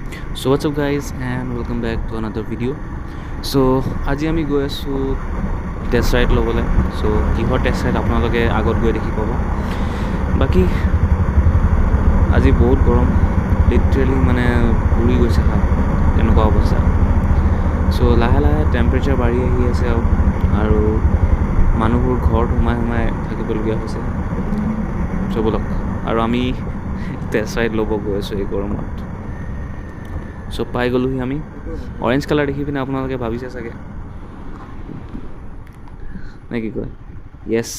So what's up guys and welcome back to another video. So আজি আমি গৈ আছোঁ টেষ্ট ৰাইড ল'বলৈ. চ' কিহৰ টেষ্ট ৰাইড আপোনালোকে আগত গৈ দেখি পাব. বাকী আজি বহুত গৰম, লিটাৰেলি মানে পুৰি গৈছে হাত, তেনেকুৱা অৱস্থা. চ' লাহে লাহে টেম্পাৰেচাৰ বাঢ়ি আহি আছে আৰু মানুহবোৰ ঘৰত সোমাই থাকিবলগীয়া হৈছে. চ' ব'লক আৰু আমি টেষ্ট ৰাইড ল'ব গৈ আছোঁ এই গৰমত. চ' পাই গ'লোহি আমি. অৰেঞ্জ কালাৰ দেখি পিনে আপোনালোকে ভাবিছে চাগে নে কি কয়, য়েছ,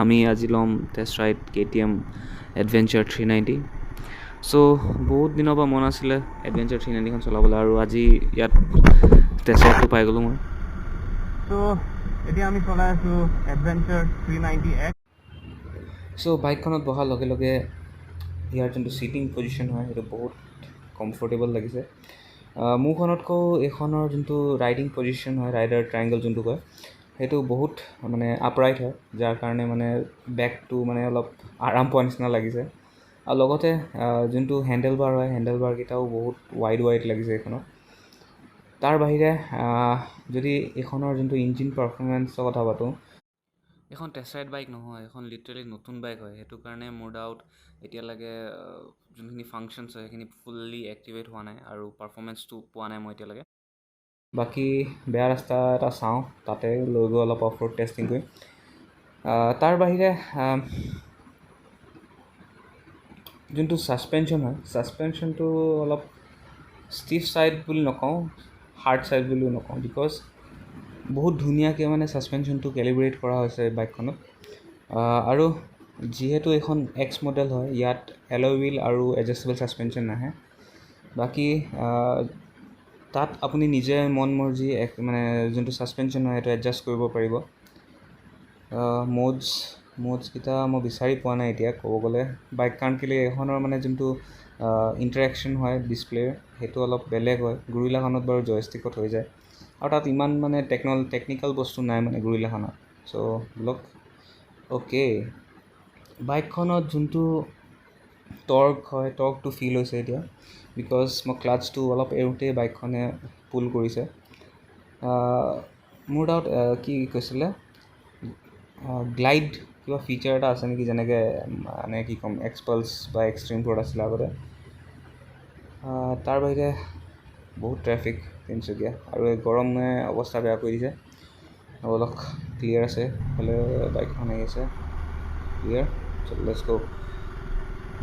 আমি আজি ল'ম টেষ্ট ৰাইড KTM এডভেঞ্চাৰ 390. চ' বহুত দিনৰ পৰা মন আছিলে এডভেঞ্চাৰ 390খন চলাবলৈ, আৰু আজি ইয়াত টেষ্ট ৰাইডটো পাই গ'লোঁ মই. ত' এতিয়া আমি চলাই আছোঁ এডভেঞ্চাৰ 390X. চ' বাইকখনত বহাৰ লগে লগে ইয়াৰ যোনটো ছিটিং পজিশ্যন হয় সেইটো বহুত কমফৰ্টেবল লাগিছে. মোৰখনতকৈ এইখনৰ যোনটো ৰাইডিং পজিশ্যন হয়, ৰাইডাৰ ট্ৰাইংগল যোনটো কয়, সেইটো বহুত মানে আপৰাইট হয়, যাৰ কাৰণে মানে বেকটো মানে অলপ আৰাম পোৱা নিচিনা লাগিছে. আৰু লগতে যোনটো হেণ্ডেল বাৰ হয়, হেণ্ডেল বাৰকেইটাও বহুত ৱাইড লাগিছে এইখনত. তাৰ বাহিৰে যদি এইখনৰ যোনটো ইঞ্জিন পাৰফৰ্মেঞ্চৰ কথা পাতোঁ, এখন টেষ্ট ৰাইড বাইক নহয়, এখন লিটাৰেলি নতুন বাইক হয়. সেইটো কাৰণে মোৰ ডাউট এতিয়ালৈকে যোনখিনি ফাংচনছ হয় সেইখিনি ফুল্লি এক্টিভেট হোৱা নাই আৰু পাৰফৰ্মেঞ্চটো পোৱা নাই মই এতিয়ালৈকে. বাকী বেয়া ৰাস্তা এটা চাওঁ, তাতে লৈ গৈ অলপ অফ ৰোড টেষ্টিং কৰিম. তাৰ বাহিৰে যোনটো ছাছপেনশ্যন হয়, ছাছপেনশ্যনটো অলপ ষ্টিফ ছাইড বুলি নকওঁ, হাৰ্ড ছাইড বুলিও নকওঁ, বিকজ বহুত ধুনীয়াকৈ মানে ছাছপেনশ্যনটো কেলিব্ৰেট কৰা হৈছে বাইকখনত. আৰু যিহেতু এইখন এক্স মডেল হয়, ইয়াত এলয় হুইল আৰু এডজাষ্টেবল ছাছপেনশ্যন নাহে. বাকী তাত আপুনি নিজে মন মৰ্জি মানে যোনটো ছাছপেনশ্যন হয় সেইটো এডজাষ্ট কৰিব পাৰিব. মোডছকেইটা মই বিচাৰি পোৱা নাই এতিয়া ক'ব গ'লে বাইক, কাৰণ কেলৈ এইখনৰ মানে যোনটো ইণ্টাৰেকশ্যন হয় ডিছপ্লেৰ, সেইটো অলপ বেলেগ হয়. গৰিলাখনত বাৰু জয়ষ্টিকত হৈ যায়, আৰু তাত ইমান মানে টেকনিকেল বস্তু নাই মানে গৰিলাখনত. চ' ব্লক অ'কে, বাইকখনত যোনটো টৰ্ক হয়, টৰ্কটো ফিল হৈছে এতিয়া, বিকজ মই ক্লাটছটো অলপ এৰোঁতেই বাইকখনে পুল কৰিছে. মোৰ ডাউট কি কৈছিলে, গ্লাইড কিবা ফিচাৰ এটা আছে নেকি, যেনেকৈ মানে কি ক'ম, এক্সপালছ বা এক্সট্ৰিম প্ৰ'ত আছিলে আগতে. তাৰ বাহিৰে বহুত ট্ৰেফিক তিনিচুকীয়া, আৰু এই গৰমে অৱস্থা বেয়া কৰি দিছে. অলপ ক্লিয়াৰ আছে, হ'লে বাইকখন আহি আছে ক্লিয়াৰ. চ' লেটছ গো.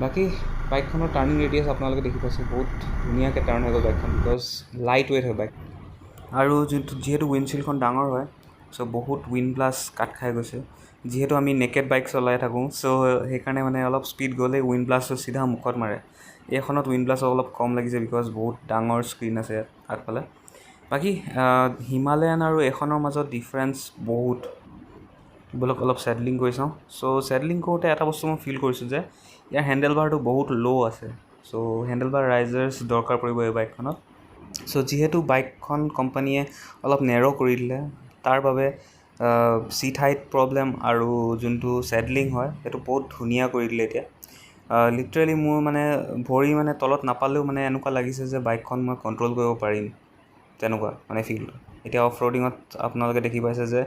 বাকী বাইকখনৰ টাৰ্ণিং ৰেডিয়াছ আপোনালোকে দেখি পাইছে, বহুত ধুনীয়াকৈ টাৰ্ণ হৈ গ'ল বাইকখন, বিকজ লাইট ৱেইট হয় বাইক. আৰু যিহেতু উইণ্ডশ্বিল্ডখন ডাঙৰ হয়, চ' বহুত উইণ্ড ব্লাষ্ট কাট খাই গৈছে. যিহেতু আমি নেকেড বাইক চলাই থাকোঁ, চ' সেইকাৰণে মানে অলপ স্পীড গ'লে উইণ্ড ব্লাষ্টটো চিধা মুখত মাৰে. এইখনত উইণ্ড ব্লাষ্ট অলপ কম লাগিছে, বিকজ বহুত ডাঙৰ স্ক্ৰীণ আছে আগফালে. বাকী হিমালয়ান আৰু এইখনৰ মাজত ডিফাৰেঞ্চ বহুত. বোলক অলপ ছেডলিং কৰি চাওঁ. চ' ছেডলিং কৰোঁতে এটা বস্তু মই ফিল কৰিছোঁ যে ইয়াৰ হেণ্ডেল বাৰটো বহুত ল' আছে. চ' হেণ্ডেল বাৰ ৰাইজাৰ্ছ দৰকাৰ পৰিব এই বাইকখনত. চ' যিহেতু বাইকখন কোম্পানীয়ে অলপ নেৰ' কৰি দিলে, তাৰ বাবে ছিট হাইট প্ৰব্লেম আৰু যোনটো ছেডলিং হয় সেইটো বহুত ধুনীয়া কৰি দিলে এতিয়া. লিটাৰেলি মোৰ মানে ভৰি মানে তলত নাপালেও মানে এনেকুৱা লাগিছে যে বাইকখন মই কণ্ট্ৰল কৰিব পাৰিম, তেনেকুৱা মানে ফিল. এতিয়া অফ ৰ'ডিঙত আপোনালোকে দেখি পাইছে যে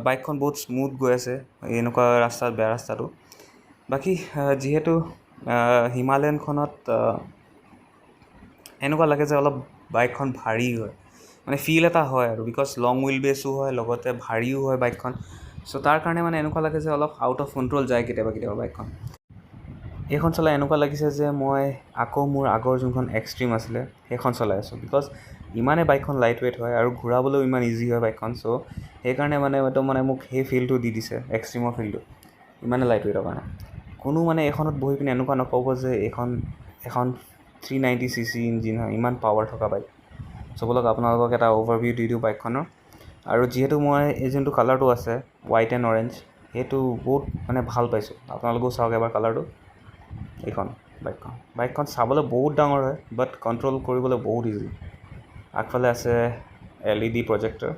বাইকখন বহুত স্মুথ গৈ আছে এনেকুৱা ৰাস্তাত, বেয়া ৰাস্তাটো. বাকী যিহেতু হিমালয়ানখনত এনেকুৱা লাগে যে অলপ বাইকখন ভাৰী হয়, মানে ফিল এটা হয় আৰু, বিকজ লং হুইল বেছো হয়, লগতে ভাৰীও হয় বাইকখন. চ' তাৰ কাৰণে মানে এনেকুৱা লাগে যে অলপ আউট অফ কণ্ট্ৰল যায় কেতিয়াবা বাইকখন. এইখন চলাই এনেকুৱা লাগিছে যে মই আকৌ মোৰ আগৰ যোনখন এক্সট্ৰিম আছিলে সেইখন চলাই আছোঁ, বিকজ ইমানে বাইকখন লাইট ৱেইট হয় আৰু ঘূৰাবলৈও ইমান ইজি হয় বাইকখন. চ' সেইকাৰণে মানে মোক সেই ফিলটো দি দিছে, এক্সট্ৰিমৰ ফিলটো, ইমানে লাইট ৱেইটৰ কাৰণে. কোনো মানে এইখনত বহি পিনে এনেকুৱা নক'ব যে এখন 390cc ইঞ্জিন হয়, ইমান পাৱাৰ থকা বাইক. চ' ব'লক আপোনালোকক এটা অ'ভাৰভিউ দি দিওঁ বাইকখনৰ. আৰু যিহেতু মই এই যোনটো কালাৰটো আছে হোৱাইট এণ্ড অৰেঞ্জ, সেইটো বহুত মানে ভাল পাইছোঁ. আপোনালোকেও চাওক এবাৰ কালাৰটো. এইখন বাইকখন চাবলৈ বহুত ডাঙৰ হয়, বাট কণ্ট্ৰল কৰিবলৈ বহুত ইজি. আগফালে আছে LED প্ৰজেক্টৰ,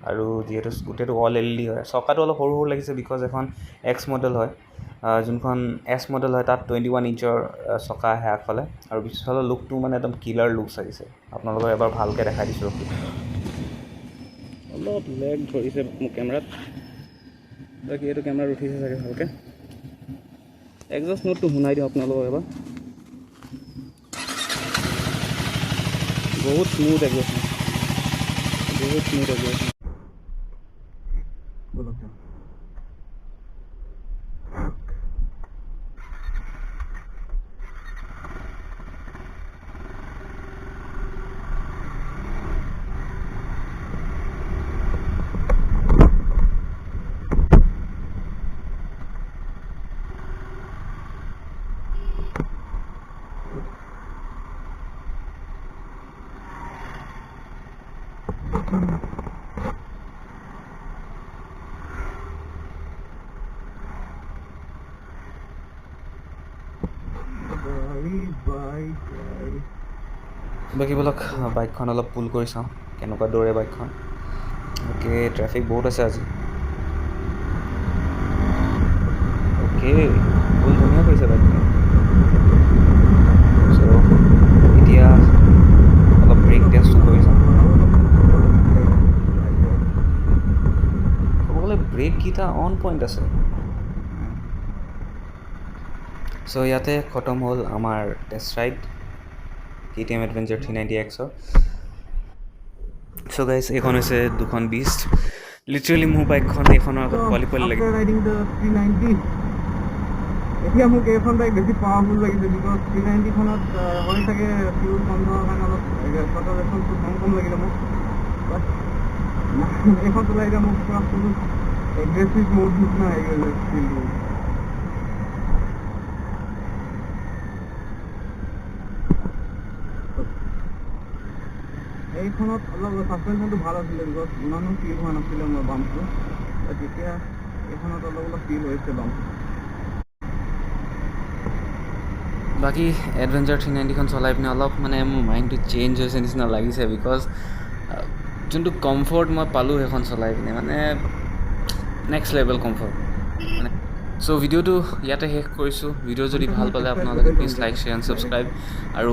আৰু যিহেতু গোটেইটো অল LED হয়, চকাটো অলপ সৰু সৰু লাগিছে বিকজ এখন এক্স মডেল হয়। যোনখন এছ মডেল হয় তাত 21 ইঞ্চৰ চকা আহে আগফালে, আৰু পিছফালৰ লুকটো মানে একদম কিলাৰ লুক আহিছে। আপোনালোকক এবাৰ ভালকৈ দেখাই দিছোঁ। অলপ লেগ ধৰিছে মোৰ কেমেৰাত, বাকী এইটো কেমেৰাত উঠিছে চাগে ভালকৈ। এক্সজষ্ট নোটটো শুনাই দিওঁ আপোনালোকক এবাৰ। বহুত স্মুথ এক্সজষ্ট নোট, বহুত স্মুথ এক্সজষ্ট নোট। বাকী বলক বাইকখন অলপ পুল কৰি চাওঁ কেনেকুৱা দৌৰে বাইকখন। অ'কে, ট্ৰেফিক বহুত আছে আজি। অ'কে, পুল ধুনীয়া কৰিছে বাইকখন। চ' এতিয়া অলপ ব্ৰেক টেষ্টটো কৰি চাওঁ। ক'ব গ'লে ব্ৰেককেইটা অন পইণ্ট আছে। চ' ইয়াতে খতম হ'ল আমাৰ টেষ্ট ৰাইড KTM এডভেঞ্চাৰ 390Xৰ। চ' গাইজ, এইখন হৈছে 220। লিটাৰেলি মোৰ বাইকখন এইখনৰ আগত পোৱালি লাগে। এতিয়া মোক এইখন বাইক বেছি পাৱাৰফুল লাগিছে বিকজ 390খনত হয় চাগে ফিউল কম হোৱাৰ কাৰণে অলপ কনচাৰ্ভেশ্যনটো কম লাগিলে মোক। বাট এইখন চলাই এতিয়া মোক পুৰা ফুল এগ্ৰেছিভ মোড নিচিনা আহি গৈছে ফিলটো। এইখনত অলপ ছাছপেনশ্যনটো ভাল আছিলে বিকজ ইমানো ফিল হোৱা নাছিলে মোৰ বাম্পটো, বাট এতিয়া এইখনত অলপ ফিল হৈছে বাম্পটো। বাকী এডভেঞ্চাৰ 390খন চলাই পিনে অলপ মানে মোৰ মাইণ্ডটো চেঞ্জ হৈছে নিচিনা লাগিছে বিকজ যোনটো কমফৰ্ট মই পালোঁ সেইখন চলাই পিনে, মানে নেক্সট লেভেল কমফৰ্ট মানে। চ' ভিডিঅ'টো ইয়াতে শেষ কৰিছোঁ। ভিডিঅ' যদি ভাল পালে আপোনালোকে please like, share and subscribe. আৰু